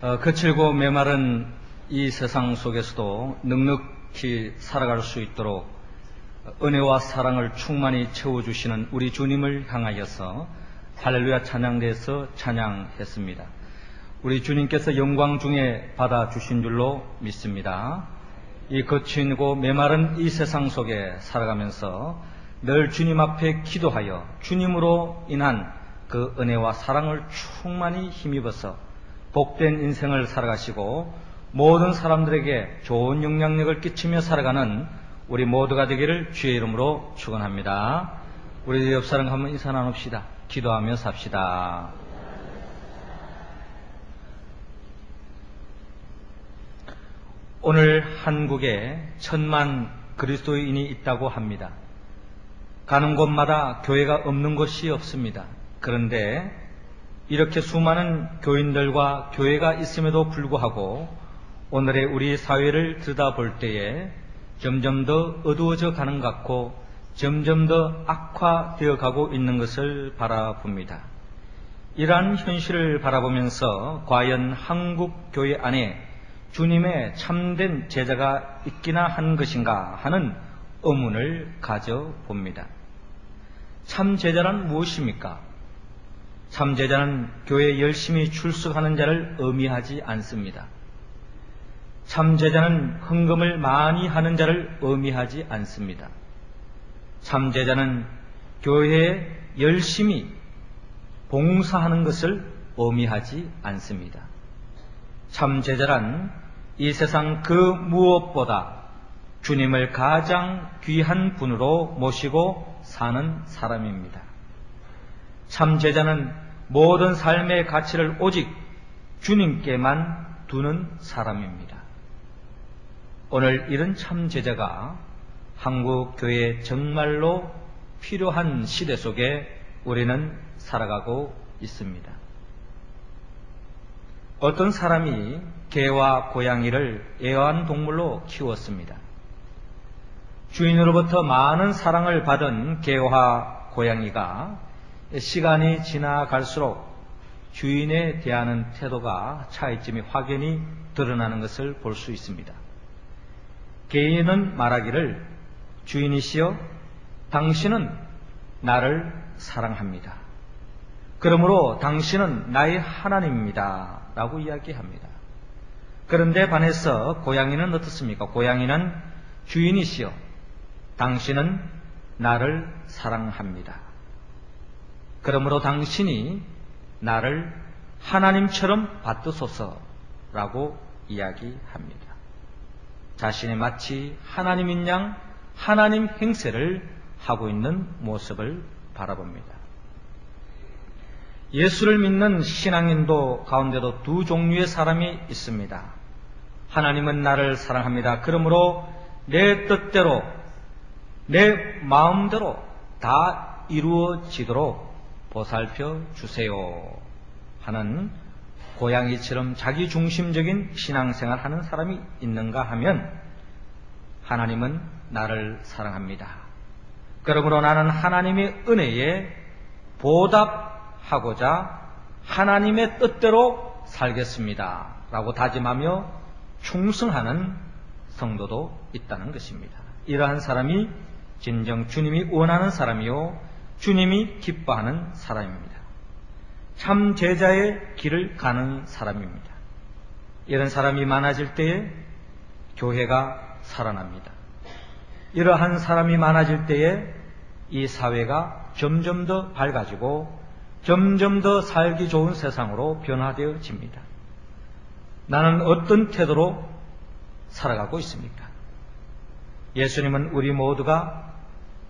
거칠고 메마른 이 세상 속에서도 넉넉히 살아갈 수 있도록 은혜와 사랑을 충만히 채워주시는 우리 주님을 향하여서 할렐루야 찬양대에서 찬양했습니다. 우리 주님께서 영광 중에 받아주신 줄로 믿습니다. 이 거치고 메마른 이 세상 속에 살아가면서 늘 주님 앞에 기도하여 주님으로 인한 그 은혜와 사랑을 충만히 힘입어서 복된 인생을 살아가시고 모든 사람들에게 좋은 영향력을 끼치며 살아가는 우리 모두가 되기를 주의 이름으로 축원합니다. 우리 옆 사람과 한번 인사 나눕시다. 기도하며 삽시다. 오늘 한국에 1000만 그리스도인이 있다고 합니다. 가는 곳마다 교회가 없는 곳이 없습니다. 그런데 이렇게 수많은 교인들과 교회가 있음에도 불구하고 오늘의 우리 사회를 들여다볼 때에 점점 더 어두워져 가는 것 같고 점점 더 악화되어 가고 있는 것을 바라봅니다. 이러한 현실을 바라보면서 과연 한국 교회 안에 주님의 참된 제자가 있기나 한 것인가 하는 의문을 가져봅니다. 참 제자란 무엇입니까? 참 제자는 교회에 열심히 출석하는 자를 의미하지 않습니다. 참 제자는 헌금을 많이 하는 자를 의미하지 않습니다. 참 제자는 교회에 열심히 봉사하는 것을 의미하지 않습니다. 참 제자란 이 세상 그 무엇보다 주님을 가장 귀한 분으로 모시고 사는 사람입니다. 참 제자는 모든 삶의 가치를 오직 주님께만 두는 사람입니다. 오늘 이런 참 제자가 한국 교회에 정말로 필요한 시대 속에 우리는 살아가고 있습니다. 어떤 사람이 개와 고양이를 애완동물로 키웠습니다. 주인으로부터 많은 사랑을 받은 개와 고양이가 시간이 지나갈수록 주인에 대하는 태도가 차이점이 확연히 드러나는 것을 볼 수 있습니다. 개는 말하기를 주인이시여 당신은 나를 사랑합니다. 그러므로 당신은 나의 하나님입니다 라고 이야기합니다. 그런데 반해서 고양이는 어떻습니까? 고양이는 주인이시여 당신은 나를 사랑합니다. 그러므로 당신이 나를 하나님처럼 받드소서라고 이야기합니다. 자신이 마치 하나님인 양 하나님 행세를 하고 있는 모습을 바라봅니다. 예수를 믿는 신앙인도 가운데도 두 종류의 사람이 있습니다. 하나님은 나를 사랑합니다. 그러므로 내 뜻대로 내 마음대로 다 이루어지도록 보살펴 주세요 하는 고양이처럼 자기중심적인 신앙생활 하는 사람이 있는가 하면 하나님은 나를 사랑합니다. 그러므로 나는 하나님의 은혜에 보답하고자 하나님의 뜻대로 살겠습니다 라고 다짐하며 충성하는 성도도 있다는 것입니다. 이러한 사람이 진정 주님이 원하는 사람이요 주님이 기뻐하는 사람입니다. 참 제자의 길을 가는 사람입니다. 이런 사람이 많아질 때에 교회가 살아납니다. 이러한 사람이 많아질 때에 이 사회가 점점 더 밝아지고 점점 더 살기 좋은 세상으로 변화되어집니다. 나는 어떤 태도로 살아가고 있습니까? 예수님은 우리 모두가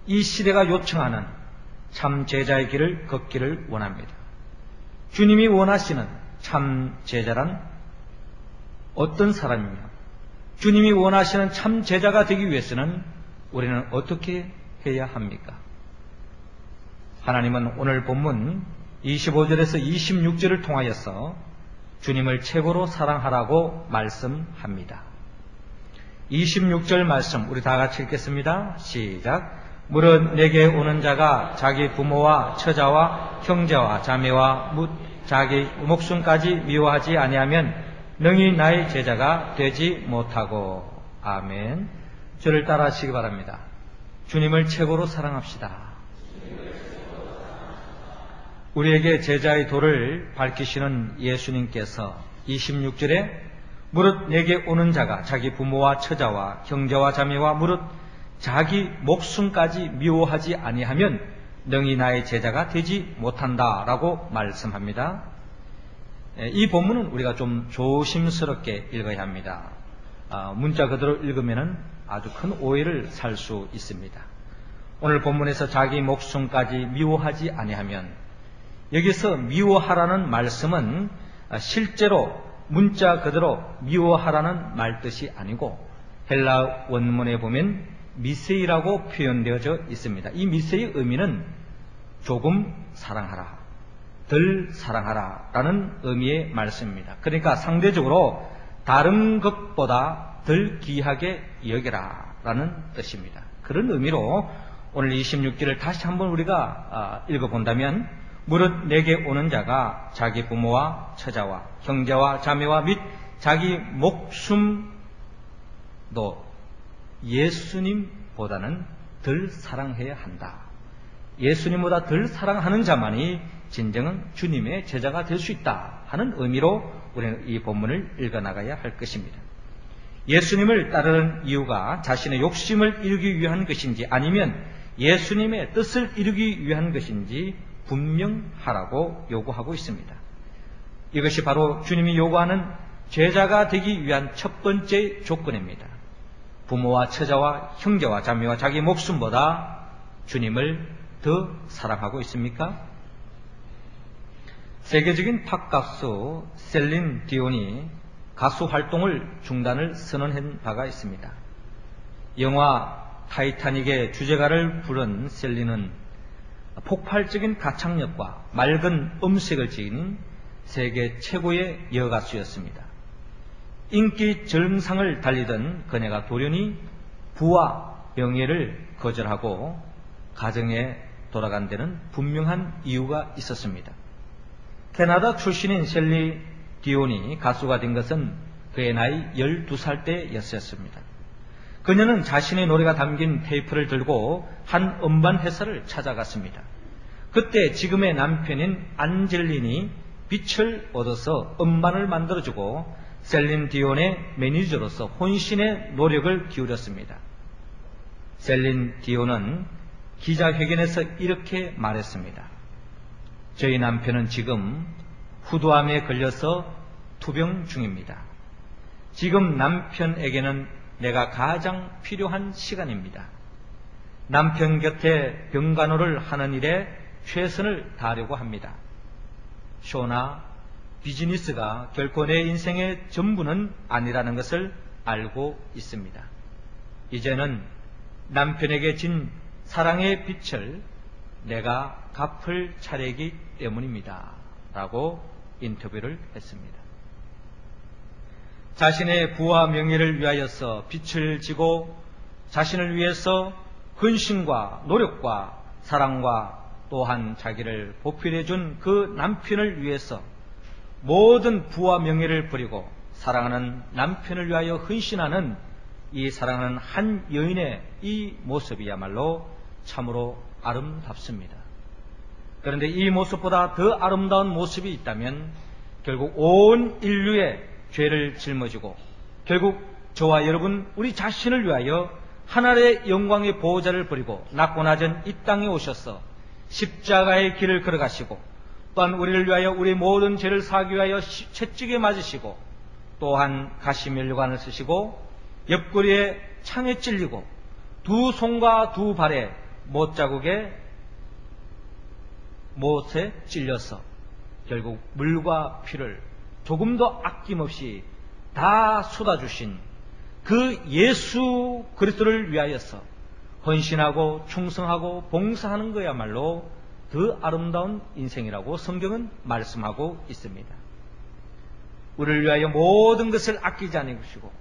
이 시대가 요청하는 참 제자의 길을 걷기를 원합니다. 주님이 원하시는 참 제자란 어떤 사람이며 주님이 원하시는 참 제자가 되기 위해서는 우리는 어떻게 해야 합니까? 하나님은 오늘 본문 25절에서 26절을 통하여서 주님을 최고로 사랑하라고 말씀합니다. 26절 말씀 우리 다 같이 읽겠습니다. 시작. 무릇 내게 오는 자가 자기 부모와 처자와 형제와 자매와 묻 자기 목숨까지 미워하지 아니하면 능히 나의 제자가 되지 못하고. 아멘. 저를 따라하시기 바랍니다. 주님을 최고로 사랑합시다. 우리에게 제자의 도를 밝히시는 예수님께서 26절에 무릇 내게 오는 자가 자기 부모와 처자와 형제와 자매와 무릇 자기 목숨까지 미워하지 아니하면 능히 나의 제자가 되지 못한다라고 말씀합니다. 이 본문은 우리가 좀 조심스럽게 읽어야 합니다. 문자 그대로 읽으면 아주 큰 오해를 살 수 있습니다. 오늘 본문에서 자기 목숨까지 미워하지 아니하면, 여기서 미워하라는 말씀은 실제로 문자 그대로 미워하라는 말뜻이 아니고 헬라 원문에 보면 미세이라고 표현되어져 있습니다. 이 미세의 의미는 조금 사랑하라, 덜 사랑하라 라는 의미의 말씀입니다. 그러니까 상대적으로 다른 것보다 덜 귀하게 여겨라 라는 뜻입니다. 그런 의미로 오늘 26절을 다시 한번 우리가 읽어본다면, 무릇 내게 오는 자가 자기 부모와 처자와 형제와 자매와 및 자기 목숨도 예수님보다는 덜 사랑해야 한다. 예수님보다 덜 사랑하는 자만이 진정한 주님의 제자가 될 수 있다 하는 의미로 우리는 이 본문을 읽어나가야 할 것입니다. 예수님을 따르는 이유가 자신의 욕심을 이루기 위한 것인지 아니면 예수님의 뜻을 이루기 위한 것인지 분명하라고 요구하고 있습니다. 이것이 바로 주님이 요구하는 제자가 되기 위한 첫 번째 조건입니다. 부모와 처자와 형제와 자매와 자기 목숨보다 주님을 더 사랑하고 있습니까? 세계적인 팝 가수 셀린 디온이 가수 활동을 중단을 선언한 바가 있습니다. 영화 타이타닉의 주제가를 부른 셀린은 폭발적인 가창력과 맑은 음색을 지닌 세계 최고의 여가수였습니다. 인기 정상을 달리던 그녀가 돌연히 부와 명예를 거절하고 가정에 돌아간 데는 분명한 이유가 있었습니다. 캐나다 출신인 셀리 디온이 가수가 된 것은 그의 나이 12살 때였었습니다. 그녀는 자신의 노래가 담긴 테이프를 들고 한 음반 회사를 찾아갔습니다. 그때 지금의 남편인 안젤린이 빛을 얻어서 음반을 만들어주고 셀린 디온의 매니저로서 혼신의 노력을 기울였습니다. 셀린 디온은 기자회견에서 이렇게 말했습니다. 저희 남편은 지금 후두암에 걸려서 투병 중입니다. 지금 남편에게는 내가 가장 필요한 시간입니다. 남편 곁에 병간호를 하는 일에 최선을 다하려고 합니다. 쇼나 비즈니스가 결코 내 인생의 전부는 아니라는 것을 알고 있습니다. 이제는 남편에게 진 사랑의 빛을 내가 갚을 차례이기 때문입니다. 라고 인터뷰를 했습니다. 자신의 부와 명예를 위하여서 빛을 지고 자신을 위해서 헌신과 노력과 사랑과 또한 자기를 보필해준 그 남편을 위해서 모든 부와 명예를 버리고 사랑하는 남편을 위하여 헌신하는 이 사랑하는 한 여인의 이 모습이야말로 참으로 아름답습니다. 그런데 이 모습보다 더 아름다운 모습이 있다면 결국 온 인류의 죄를 짊어지고 결국 저와 여러분 우리 자신을 위하여 하나님의 영광의 보호자를 버리고 낮고 낮은 이 땅에 오셔서 십자가의 길을 걸어가시고 또한 우리를 위하여 우리 모든 죄를 사하기 위하여 채찍에 맞으시고 또한 가시면류관을 쓰시고 옆구리에 창에 찔리고 두 손과 두 발에 못자국에 못에 찔려서 결국 물과 피를 조금도 아낌없이 다 쏟아주신 그 예수 그리스도를 위하여서 헌신하고 충성하고 봉사하는 거야말로 더 아름다운 인생이라고 성경은 말씀하고 있습니다. 우리를 위하여 모든 것을 아끼지 않으시고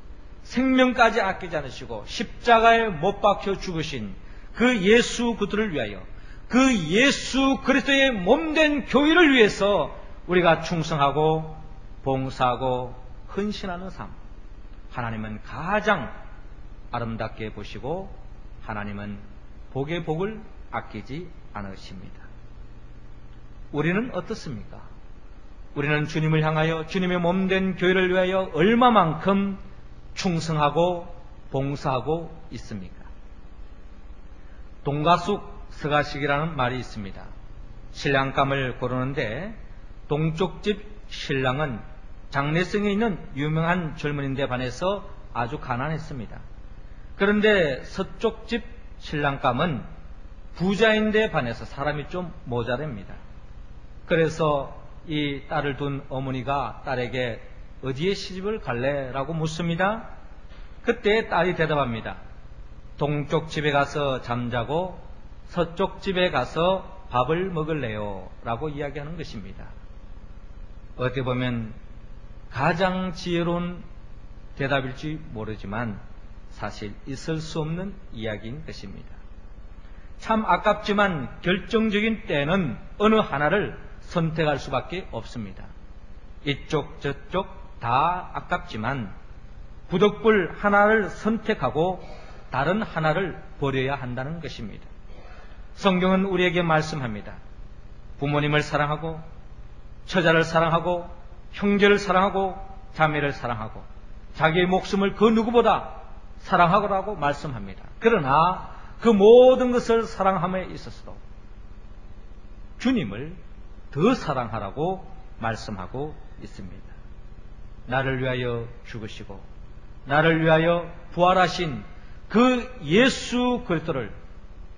생명까지 아끼지 않으시고 십자가에 못 박혀 죽으신 그 예수 그리스도를 위하여 그 예수 그리스도의 몸된 교회를 위해서 우리가 충성하고 봉사하고 헌신하는 삶, 하나님은 가장 아름답게 보시고 하나님은 복의 복을 아끼지 않으십니다. 우리는 어떻습니까? 우리는 주님을 향하여 주님의 몸된 교회를 위하여 얼마만큼 충성하고 봉사하고 있습니까? 동가숙 서가식이라는 말이 있습니다. 신랑감을 고르는데 동쪽 집 신랑은 장래성에 있는 유명한 젊은이인데 반해서 아주 가난했습니다. 그런데 서쪽 집 신랑감은 부자인데 반해서 사람이 좀 모자랍니다. 그래서 이 딸을 둔 어머니가 딸에게 어디에 시집을 갈래라고 묻습니다. 그때 딸이 대답합니다. 동쪽 집에 가서 잠자고 서쪽 집에 가서 밥을 먹을래요 라고 이야기하는 것입니다. 어떻게 보면 가장 지혜로운 대답일지 모르지만 사실 있을 수 없는 이야기인 것입니다. 참 아깝지만 결정적인 때는 어느 하나를 선택할 수밖에 없습니다. 이쪽 저쪽 다 아깝지만 부득불 하나를 선택하고 다른 하나를 버려야 한다는 것입니다. 성경은 우리에게 말씀합니다. 부모님을 사랑하고 처자를 사랑하고 형제를 사랑하고 자매를 사랑하고 자기의 목숨을 그 누구보다 사랑하라고 말씀합니다. 그러나 그 모든 것을 사랑함에 있어서도 주님을 더 사랑하라고 말씀하고 있습니다. 나를 위하여 죽으시고 나를 위하여 부활하신 그 예수 그리스도를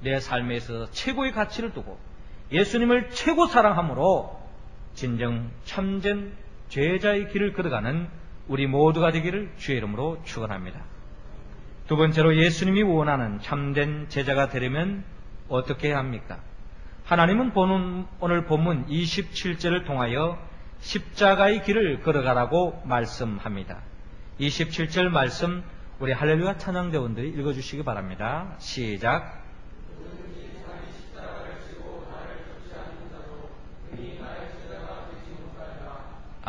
내 삶에 있어서 최고의 가치를 두고 예수님을 최고 사랑함으로 진정 참된 제자의 길을 걸어가는 우리 모두가 되기를 주의 이름으로 축원합니다. 두 번째로 예수님이 원하는 참된 제자가 되려면 어떻게 해야 합니까? 하나님은 오늘 본문 27절을 통하여 십자가의 길을 걸어가라고 말씀합니다. 27절 말씀 우리 할렐루야 찬양대원들이 읽어주시기 바랍니다. 시작.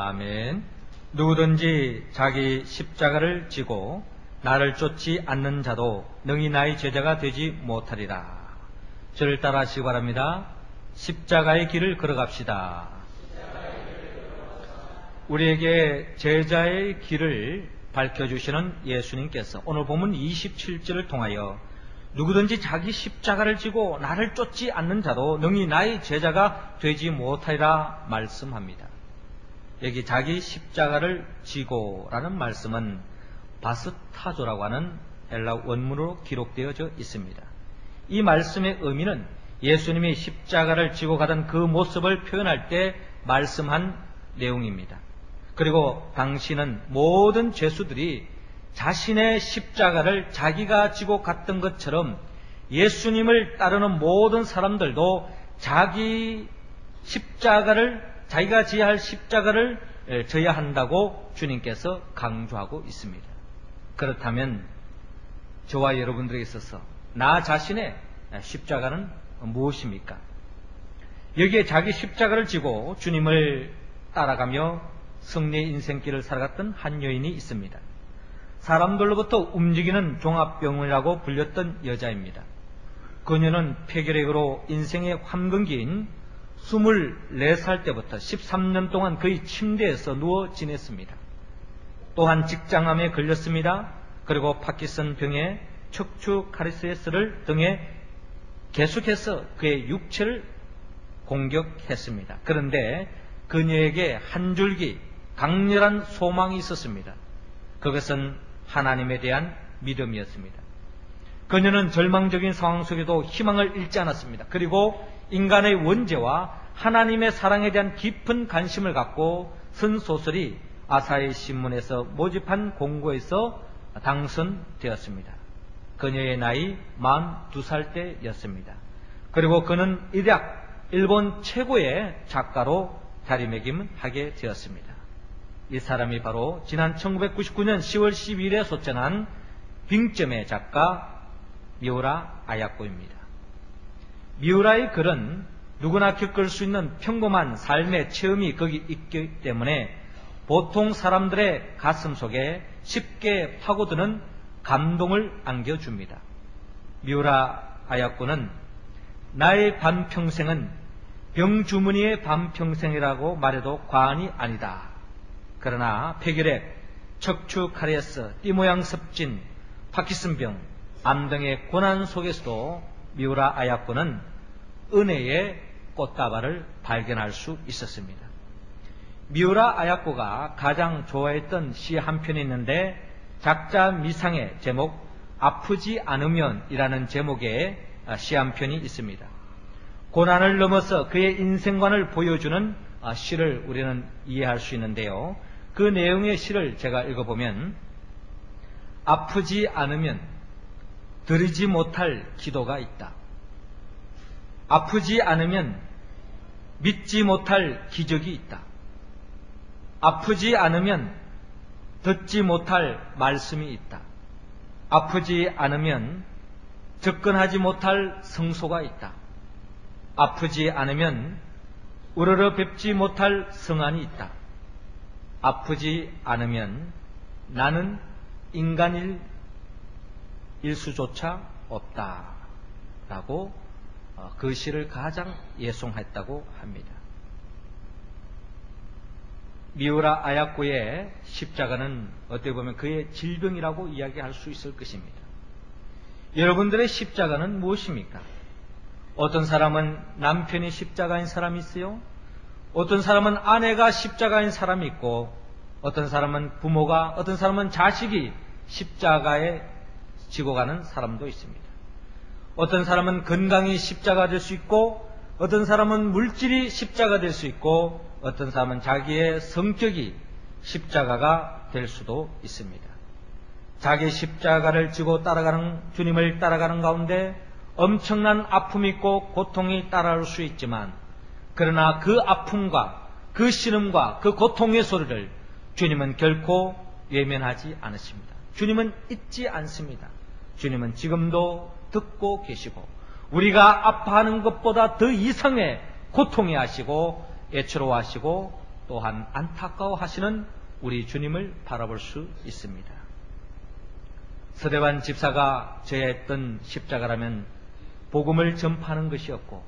아멘. 누구든지 자기 십자가를 지고 나를 쫓지 않는 자도 능히 나의 제자가 되지 못하리라. 저를 따라 하시기 바랍니다. 십자가의 길을 걸어갑시다. 우리에게 제자의 길을 밝혀주시는 예수님께서 오늘 본문 27절을 통하여 누구든지 자기 십자가를 지고 나를 쫓지 않는 자도 능히 나의 제자가 되지 못하리라 말씀합니다. 여기 자기 십자가를 지고라는 말씀은 바스타조라고 하는 헬라 원문으로 기록되어져 있습니다. 이 말씀의 의미는 예수님이 십자가를 지고 가던 그 모습을 표현할 때 말씀한 내용입니다. 그리고 당시는 모든 죄수들이 자신의 십자가를 자기가 지고 갔던 것처럼 예수님을 따르는 모든 사람들도 자기 십자가를 자기가 지어야 할 십자가를 져야 한다고 주님께서 강조하고 있습니다. 그렇다면 저와 여러분들에게 있어서 나 자신의 십자가는 무엇입니까? 여기에 자기 십자가를 지고 주님을 따라가며 승리의 인생길을 살아갔던 한 여인이 있습니다. 사람들로부터 움직이는 종합병원이라고 불렸던 여자입니다. 그녀는 폐결핵으로 인생의 황금기인 24살 때부터 13년 동안 거의 침대에서 누워 지냈습니다. 또한 직장암에 걸렸습니다. 그리고 파킨슨 병에 척추 카리스를 등에 계속해서 그의 육체를 공격했습니다. 그런데 그녀에게 한 줄기 강렬한 소망이 있었습니다. 그것은 하나님에 대한 믿음이었습니다. 그녀는 절망적인 상황 속에도 희망을 잃지 않았습니다. 그리고 인간의 원죄와 하나님의 사랑에 대한 깊은 관심을 갖고 쓴 소설이 아사히 신문에서 모집한 공고에서 당선되었습니다. 그녀의 나이 42살 때였습니다. 그리고 그는 일본 최고의 작가로 자리매김하게 되었습니다. 이 사람이 바로 지난 1999년 10월 12일에 소천한 빙점의 작가 미우라 아야코입니다. 미우라의 글은 누구나 겪을 수 있는 평범한 삶의 체험이 거기 있기 때문에 보통 사람들의 가슴 속에 쉽게 파고드는 감동을 안겨줍니다. 미우라 아야코는 나의 반평생은 병주머니의 반평생이라고 말해도 과언이 아니다. 그러나 폐결핵, 척추 카리에스, 띠모양 습진, 파키슨병, 암 등의 고난 속에서도 미우라 아야코는 은혜의 꽃다발을 발견할 수 있었습니다. 미우라 아야코가 가장 좋아했던 시 한 편이 있는데 작자 미상의 제목 아프지 않으면 이라는 제목의 시 한 편이 있습니다. 고난을 넘어서 그의 인생관을 보여주는 시를 우리는 이해할 수 있는데요. 그 내용의 시를 제가 읽어보면 아프지 않으면 드리지 못할 기도가 있다. 아프지 않으면 믿지 못할 기적이 있다. 아프지 않으면 듣지 못할 말씀이 있다. 아프지 않으면 접근하지 못할 성소가 있다. 아프지 않으면 우러러 뵙지 못할 성안이 있다. 아프지 않으면 나는 인간일 수조차 없다. 라고 그 시를 가장 예송했다고 합니다. 미우라 아야코의 십자가는 어떻게 보면 그의 질병이라고 이야기할 수 있을 것입니다. 여러분들의 십자가는 무엇입니까? 어떤 사람은 남편이 십자가인 사람이 있어요. 어떤 사람은 아내가 십자가인 사람이 있고, 어떤 사람은 부모가, 어떤 사람은 자식이 십자가에 지고 가는 사람도 있습니다. 어떤 사람은 건강이 십자가 될 수 있고, 어떤 사람은 물질이 십자가 될 수 있고, 어떤 사람은 자기의 성격이 십자가가 될 수도 있습니다. 자기 십자가를 지고 따라가는 주님을 따라가는 가운데 엄청난 아픔이 있고 고통이 따라올 수 있지만, 그러나 그 아픔과 그 신음과 그 고통의 소리를 주님은 결코 외면하지 않으십니다. 주님은 잊지 않습니다. 주님은 지금도 듣고 계시고 우리가 아파하는 것보다 더 이상의 고통해 하시고 애처로워하시고 또한 안타까워하시는 우리 주님을 바라볼 수 있습니다. 서대반 집사가 제했던 십자가라면 복음을 전파하는 것이었고,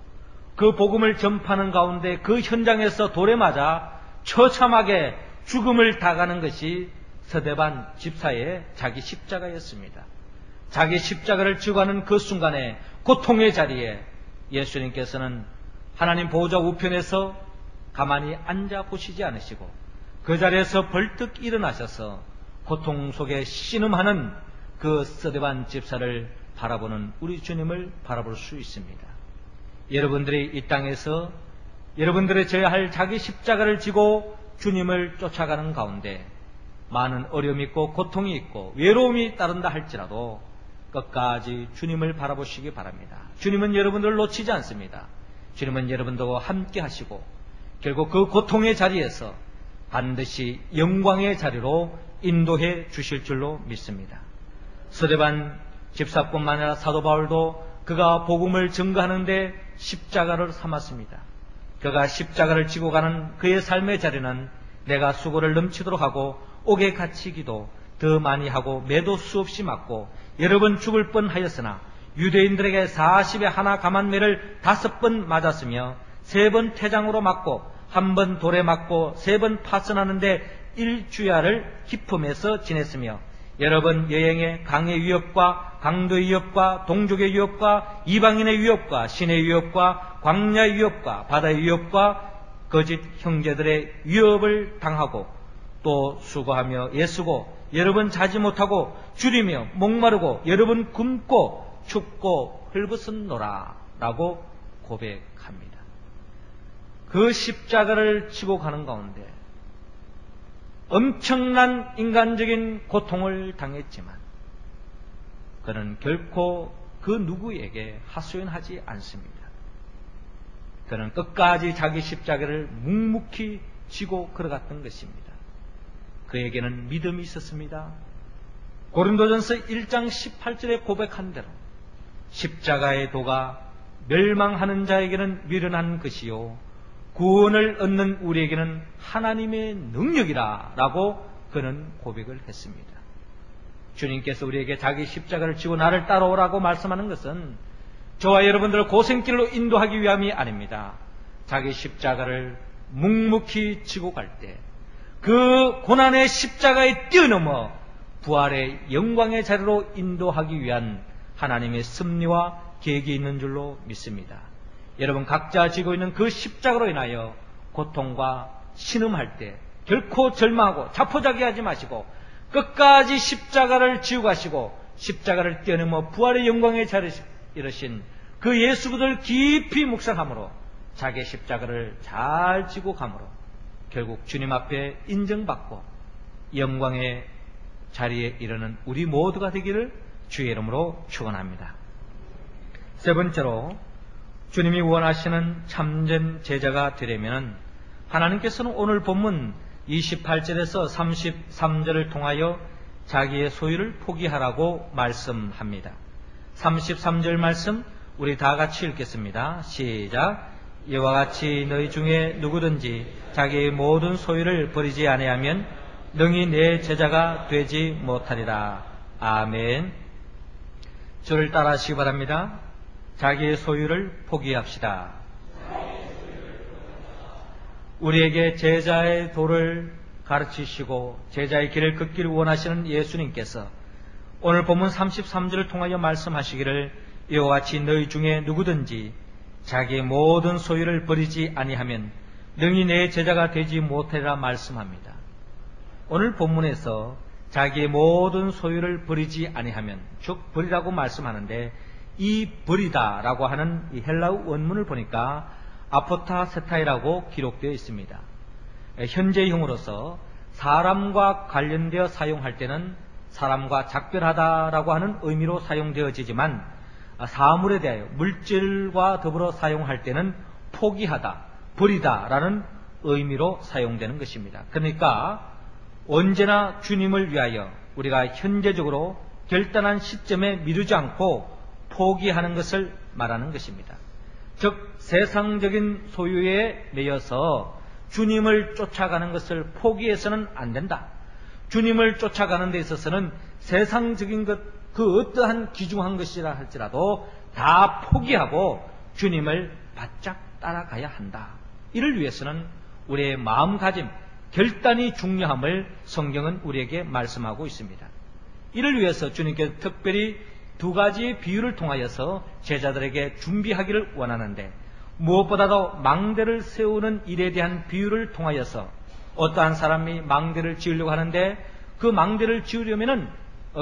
그 복음을 전파하는 가운데 그 현장에서 돌에 맞아 처참하게 죽음을 당하는 것이 서대반 집사의 자기 십자가였습니다. 자기 십자가를 지고 가는 그 순간에 고통의 자리에 예수님께서는 하나님 보호자 우편에서 가만히 앉아 보시지 않으시고 그 자리에서 벌떡 일어나셔서 고통 속에 신음하는 그 서대반 집사를 바라보는 우리 주님을 바라볼 수 있습니다. 여러분들이 이 땅에서 여러분들이 져야 할 자기 십자가를 지고 주님을 쫓아가는 가운데 많은 어려움이 있고 고통이 있고 외로움이 따른다 할지라도 끝까지 주님을 바라보시기 바랍니다. 주님은 여러분들을 놓치지 않습니다. 주님은 여러분들과 함께 하시고 결국 그 고통의 자리에서 반드시 영광의 자리로 인도해 주실 줄로 믿습니다. 서대반 집사뿐만 아니라 사도 바울도 그가 복음을 증거하는데 십자가를 삼았습니다. 그가 십자가를 지고 가는 그의 삶의 자리는 내가 수고를 넘치도록 하고 옥에 갇히기도 더 많이 하고 매도 수없이 맞고 여러 번 죽을 뻔하였으나 유대인들에게 40에 하나 감한매를 5번 맞았으며 3번 태장으로 맞고 1번 돌에 맞고 3번 파선하는데 1주야를 기품에서 지냈으며 여러 번 여행에 강의 위협과 강도의 위협과 동족의 위협과 이방인의 위협과 신의 위협과 광야의 위협과 바다의 위협과 거짓 형제들의 위협을 당하고 또 수고하며 애쓰고 여러 번 자지 못하고 줄이며 목마르고 여러 번 굶고 춥고 헐벗었노라 라고 고백합니다. 그 십자가를 지고 가는 가운데 엄청난 인간적인 고통을 당했지만 그는 결코 그 누구에게 하소연하지 않습니다. 그는 끝까지 자기 십자가를 묵묵히 지고 걸어갔던 것입니다. 그에게는 믿음이 있었습니다. 고린도전서 1장 18절에 고백한 대로 십자가의 도가 멸망하는 자에게는 미련한 것이요 구원을 얻는 우리에게는 하나님의 능력이라 라고 그는 고백을 했습니다. 주님께서 우리에게 자기 십자가를 지고 나를 따라오라고 말씀하는 것은 저와 여러분들을 고생길로 인도하기 위함이 아닙니다. 자기 십자가를 묵묵히 지고 갈 때 그 고난의 십자가에 뛰어넘어 부활의 영광의 자리로 인도하기 위한 하나님의 섭리와 계획이 있는 줄로 믿습니다. 여러분 각자 지고 있는 그 십자가로 인하여 고통과 신음할 때 결코 절망하고 자포자기하지 마시고 끝까지 십자가를 지고 가시고 십자가를 뛰어넘어 부활의 영광의 자리에 이르신 그 예수 그리스도를 깊이 묵상함으로 자기의 십자가를 잘 지고 가므로 결국 주님 앞에 인정받고 영광의 자리에 이르는 우리 모두가 되기를 주의 이름으로 축원합니다. 세 번째로 주님이 원하시는 참된 제자가 되려면 하나님께서는 오늘 본문 28절에서 33절을 통하여 자기의 소유를 포기하라고 말씀합니다. 33절 말씀 우리 다 같이 읽겠습니다. 시작. 이와 같이 너희 중에 누구든지 자기의 모든 소유를 버리지 아니하면 능히 내 제자가 되지 못하리라. 아멘. 저를 따라하시기 바랍니다. 자기의 소유를 포기합시다. 우리에게 제자의 도를 가르치시고 제자의 길을 걷기를 원하시는 예수님께서 오늘 본문 33절을 통하여 말씀하시기를 이와 같이 너희 중에 누구든지 자기의 모든 소유를 버리지 아니하면 능히 내 제자가 되지 못하리라 말씀합니다. 오늘 본문에서 자기의 모든 소유를 버리지 아니하면 즉 버리라고 말씀하는데 이 버리다라고 하는 이 헬라어 원문을 보니까 아포타세타이라고 기록되어 있습니다. 현재형으로서 사람과 관련되어 사용할 때는 사람과 작별하다라고 하는 의미로 사용되어지지만 사물에 대하여 물질과 더불어 사용할 때는 포기하다, 버리다라는 의미로 사용되는 것입니다. 그러니까 언제나 주님을 위하여 우리가 현재적으로 결단한 시점에 미루지 않고 포기하는 것을 말하는 것입니다. 즉 세상적인 소유에 매여서 주님을 쫓아가는 것을 포기해서는 안 된다. 주님을 쫓아가는 데 있어서는 세상적인 것 그 어떠한 귀중한 것이라 할지라도 다 포기하고 주님을 바짝 따라가야 한다. 이를 위해서는 우리의 마음가짐, 결단이 중요함을 성경은 우리에게 말씀하고 있습니다. 이를 위해서 주님께서 특별히 두 가지의 비유를 통하여서 제자들에게 준비하기를 원하는데 무엇보다도 망대를 세우는 일에 대한 비유를 통하여서 어떠한 사람이 망대를 지으려고 하는데 그 망대를 지으려면은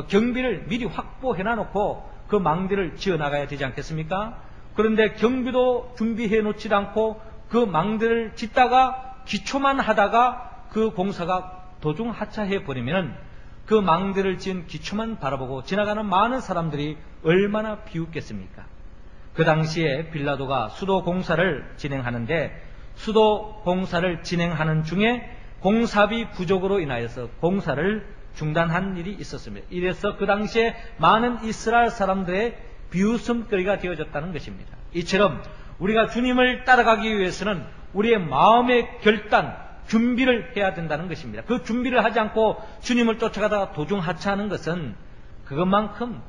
경비를 미리 확보해 놔놓고 그 망대를 지어 나가야 되지 않겠습니까? 그런데 경비도 준비해 놓지 않고 그 망대를 짓다가 기초만 하다가 그 공사가 도중 하차해 버리면 그 망대를 지은 기초만 바라보고 지나가는 많은 사람들이 얼마나 비웃겠습니까? 그 당시에 빌라도가 수도 공사를 진행하는데 수도 공사를 진행하는 중에 공사비 부족으로 인하여서 공사를 중단한 일이 있었습니다. 이래서 그 당시에 많은 이스라엘 사람들의 비웃음거리가 되어졌다는 것입니다. 이처럼 우리가 주님을 따라가기 위해서는 우리의 마음의 결단, 준비를 해야 된다는 것입니다. 그 준비를 하지 않고 주님을 쫓아가다가 도중 하차하는 것은 그것만큼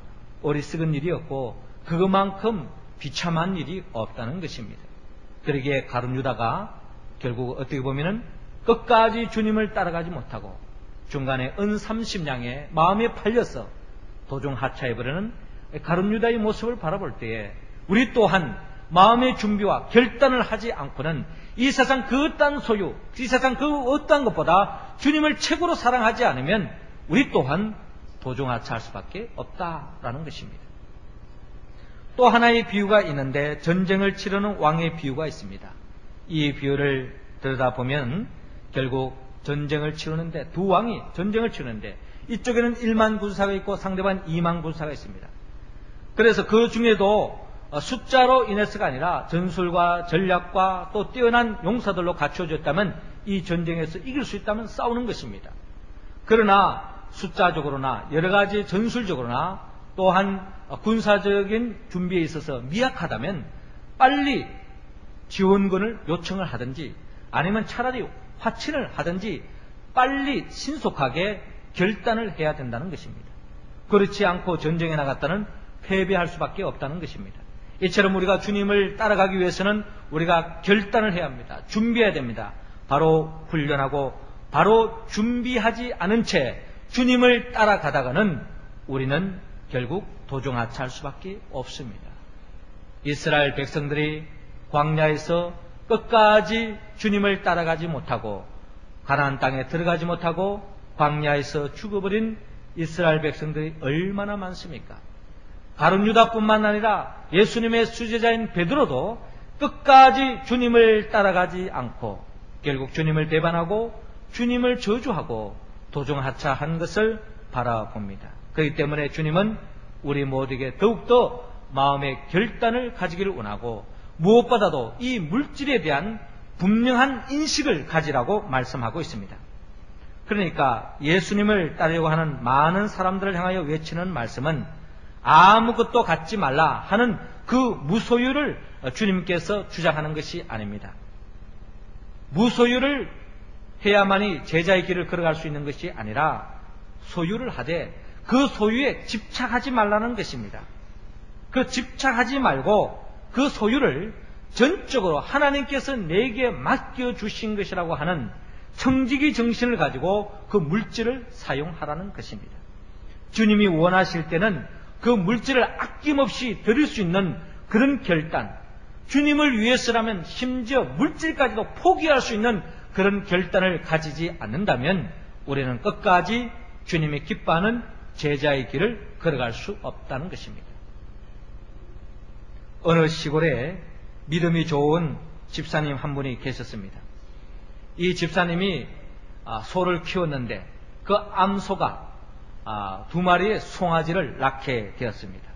어리석은 일이었고 그것만큼 비참한 일이 없다는 것입니다. 그러기에 가룟 유다가 결국 어떻게 보면은 끝까지 주님을 따라가지 못하고 중간에 은 30냥에 마음에 팔려서 도중 하차해버리는 가룟 유다의 모습을 바라볼 때에 우리 또한 마음의 준비와 결단을 하지 않고는 이 세상 그 어떠한 소유, 이 세상 그 어떠한 것보다 주님을 최고로 사랑하지 않으면 우리 또한 도중 하차할 수밖에 없다라는 것입니다. 또 하나의 비유가 있는데 전쟁을 치르는 왕의 비유가 있습니다. 이 비유를 들여다보면 결국 전쟁을 치르는데 두 왕이 전쟁을 치르는데 이쪽에는 1만 군사가 있고 상대방 2만 군사가 있습니다. 그래서 그 중에도 숫자로 인해서가 아니라 전술과 전략과 또 뛰어난 용사들로 갖춰졌다면 이 전쟁에서 이길 수 있다면 싸우는 것입니다. 그러나 숫자적으로나 여러 가지 전술적으로나 또한 군사적인 준비에 있어서 미약하다면 빨리 지원금을 요청을 하든지 아니면 차라리 화친을 하든지 빨리 신속하게 결단을 해야 된다는 것입니다. 그렇지 않고 전쟁에 나갔다는 패배할 수밖에 없다는 것입니다. 이처럼 우리가 주님을 따라가기 위해서는 우리가 결단을 해야 합니다. 준비해야 됩니다. 바로 훈련하고 바로 준비하지 않은 채 주님을 따라가다가는 우리는 결국 도종하차할 수밖에 없습니다. 이스라엘 백성들이 광야에서 끝까지 주님을 따라가지 못하고 가나안 땅에 들어가지 못하고 광야에서 죽어버린 이스라엘 백성들이 얼마나 많습니까? 가룟 유다뿐만 아니라 예수님의 수제자인 베드로도 끝까지 주님을 따라가지 않고 결국 주님을 배반하고 주님을 저주하고 도종하차한 것을 바라봅니다. 그렇기 때문에 주님은 우리 모두에게 더욱더 마음의 결단을 가지기를 원하고 무엇보다도 이 물질에 대한 분명한 인식을 가지라고 말씀하고 있습니다. 그러니까 예수님을 따르려고 하는 많은 사람들을 향하여 외치는 말씀은 아무것도 갖지 말라 하는 그 무소유를 주님께서 주장하는 것이 아닙니다. 무소유를 해야만이 제자의 길을 걸어갈 수 있는 것이 아니라 소유를 하되 그 소유에 집착하지 말라는 것입니다. 그 집착하지 말고 그 소유를 전적으로 하나님께서 내게 맡겨주신 것이라고 하는 청지기 정신을 가지고 그 물질을 사용하라는 것입니다. 주님이 원하실 때는 그 물질을 아낌없이 드릴 수 있는 그런 결단, 주님을 위해서라면 심지어 물질까지도 포기할 수 있는 그런 결단을 가지지 않는다면 우리는 끝까지 주님이 기뻐하는 제자의 길을 걸어갈 수 없다는 것입니다. 어느 시골에 믿음이 좋은 집사님 한 분이 계셨습니다. 이 집사님이 소를 키웠는데 그 암소가 2마리의 송아지를 낳게 되었습니다.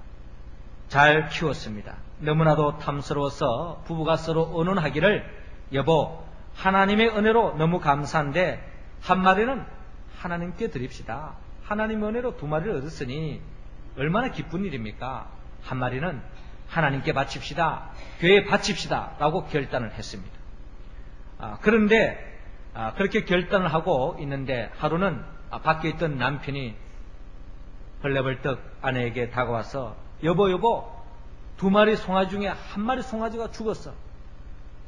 잘 키웠습니다. 너무나도 탐스러워서 부부가 서로 의논하기를 여보, 하나님의 은혜로 너무 감사한데 한 마리는 하나님께 드립시다. 하나님의 은혜로 2마리를 얻었으니 얼마나 기쁜 일입니까? 한 마리는 하나님께 바칩시다. 교회에 바칩시다. 라고 결단을 했습니다. 그런데 그렇게 결단을 하고 있는데 하루는 밖에 있던 남편이 벌레벌떡 아내에게 다가와서 여보 2마리 송아지 중에 1마리 송아지가 죽었어.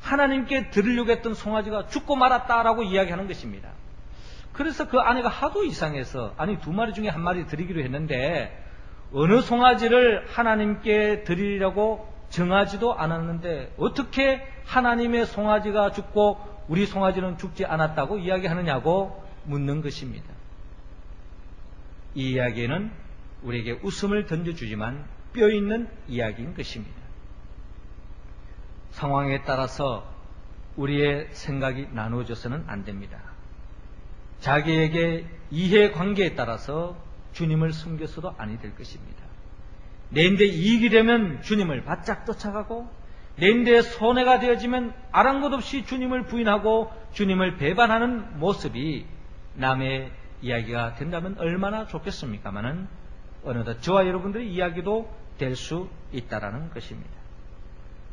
하나님께 드리려고 했던 송아지가 죽고 말았다라고 이야기하는 것입니다. 그래서 그 아내가 하도 이상해서 아니 2마리 중에 1마리 드리기로 했는데 어느 송아지를 하나님께 드리려고 정하지도 않았는데 어떻게 하나님의 송아지가 죽고 우리 송아지는 죽지 않았다고 이야기하느냐고 묻는 것입니다. 이 이야기는 우리에게 웃음을 던져주지만 뼈있는 이야기인 것입니다. 상황에 따라서 우리의 생각이 나누어져서는 안 됩니다. 자기에게 이해관계에 따라서 주님을 섬겨서도 아니 될 것입니다. 내인데 이익이 되면 주님을 바짝 쫓아가고 내인데 손해가 되어지면 아랑곳 없이 주님을 부인하고 주님을 배반하는 모습이 남의 이야기가 된다면 얼마나 좋겠습니까마는 어느덧 저와 여러분들의 이야기도 될 수 있다라는 것입니다.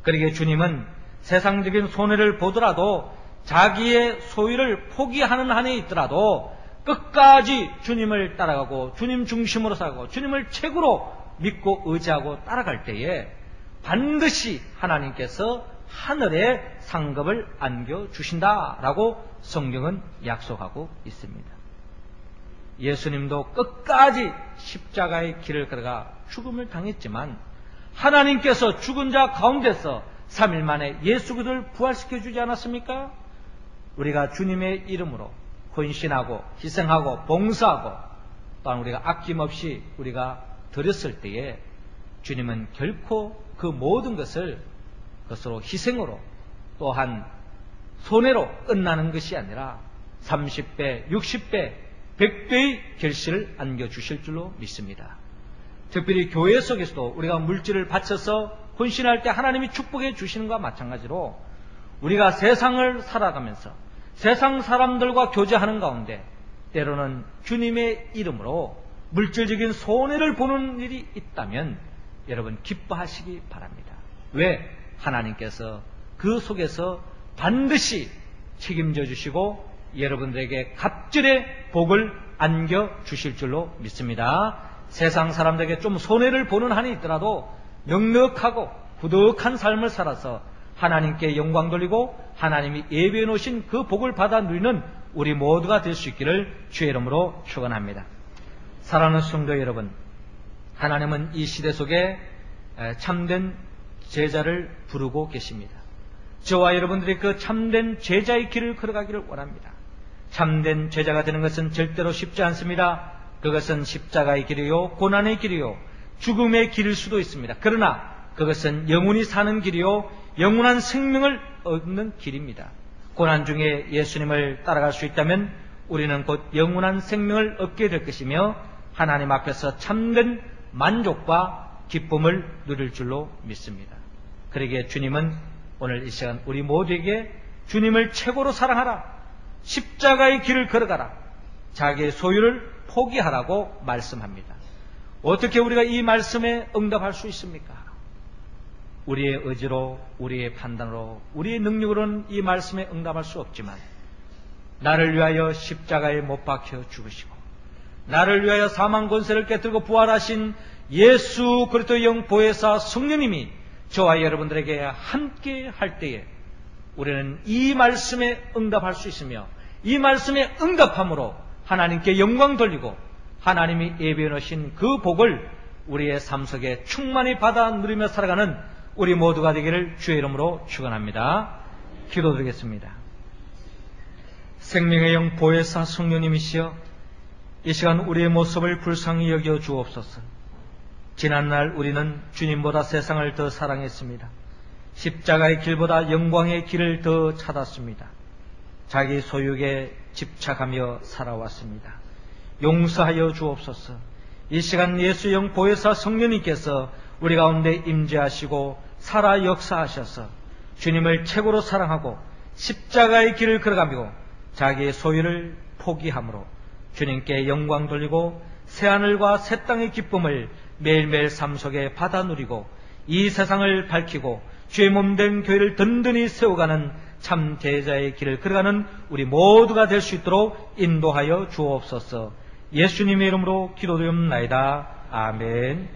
그러기에 주님은 세상적인 손해를 보더라도 자기의 소유를 포기하는 한에 있더라도 끝까지 주님을 따라가고 주님 중심으로 살고 주님을 최고로 믿고 의지하고 따라갈 때에 반드시 하나님께서 하늘에 상급을 안겨주신다라고 성경은 약속하고 있습니다. 예수님도 끝까지 십자가의 길을 걸어가 죽음을 당했지만 하나님께서 죽은 자 가운데서 3일 만에 예수 그리스도를 부활시켜 주지 않았습니까? 우리가 주님의 이름으로 헌신하고 희생하고 봉사하고 또한 우리가 아낌없이 우리가 드렸을 때에 주님은 결코 그 모든 것을 그것으로 희생으로 또한 손해로 끝나는 것이 아니라 30배, 60배, 100배의 결실을 안겨주실 줄로 믿습니다. 특별히 교회 속에서도 우리가 물질을 바쳐서 헌신할 때 하나님이 축복해 주시는 것과 마찬가지로 우리가 세상을 살아가면서 세상 사람들과 교제하는 가운데 때로는 주님의 이름으로 물질적인 손해를 보는 일이 있다면 여러분 기뻐하시기 바랍니다. 왜? 하나님께서 그 그 속에서 반드시 책임져 주시고 여러분들에게 갑절의 복을 안겨 주실 줄로 믿습니다. 세상 사람들에게 좀 손해를 보는 한이 있더라도 넉넉하고 부득한 삶을 살아서 하나님께 영광 돌리고 하나님이 예비해 놓으신 그 복을 받아 누리는 우리 모두가 될 수 있기를 주의 이름으로 축원합니다. 사랑하는 성도 여러분, 하나님은 이 시대 속에 참된 제자를 부르고 계십니다. 저와 여러분들이 그 참된 제자의 길을 걸어가기를 원합니다. 참된 제자가 되는 것은 절대로 쉽지 않습니다. 그것은 십자가의 길이요, 고난의 길이요, 죽음의 길일 수도 있습니다. 그러나 그것은 영원히 사는 길이요, 영원한 생명을 얻는 길입니다. 고난 중에 예수님을 따라갈 수 있다면 우리는 곧 영원한 생명을 얻게 될 것이며 하나님 앞에서 참된 만족과 기쁨을 누릴 줄로 믿습니다. 그러기에 주님은 오늘 이 시간 우리 모두에게 주님을 최고로 사랑하라, 십자가의 길을 걸어가라, 자기의 소유를 포기하라고 말씀합니다. 어떻게 우리가 이 말씀에 응답할 수 있습니까? 우리의 의지로, 우리의 판단으로, 우리의 능력으로는 이 말씀에 응답할 수 없지만 나를 위하여 십자가에 못 박혀 죽으시고 나를 위하여 사망 권세를 깨뜨리고 부활하신 예수 그리스도의 영 보혜사 성령님이 저와 여러분들에게 함께 할 때에 우리는 이 말씀에 응답할 수 있으며 이 말씀에 응답함으로 하나님께 영광 돌리고 하나님이 예비해 놓으신 그 복을 우리의 삶 속에 충만히 받아 누리며 살아가는 우리 모두가 되기를 주의 이름으로 축원합니다. 기도드리겠습니다. 생명의 영 보혜사 성령님이시여, 이 시간 우리의 모습을 불쌍히 여겨 주옵소서. 지난날 우리는 주님보다 세상을 더 사랑했습니다. 십자가의 길보다 영광의 길을 더 찾았습니다. 자기 소유에 집착하며 살아왔습니다. 용서하여 주옵소서. 이 시간 예수 영 보혜사 성령님께서 우리 가운데 임재하시고 살아 역사하셔서 주님을 최고로 사랑하고 십자가의 길을 걸어가며 자기의 소유를 포기함으로 주님께 영광 돌리고 새하늘과 새 땅의 기쁨을 매일매일 삶 속에 받아 누리고 이 세상을 밝히고 주의 몸된 교회를 든든히 세워가는 참 제자의 길을 걸어가는 우리 모두가 될 수 있도록 인도하여 주옵소서. 예수님의 이름으로 기도드리옵나이다. 아멘.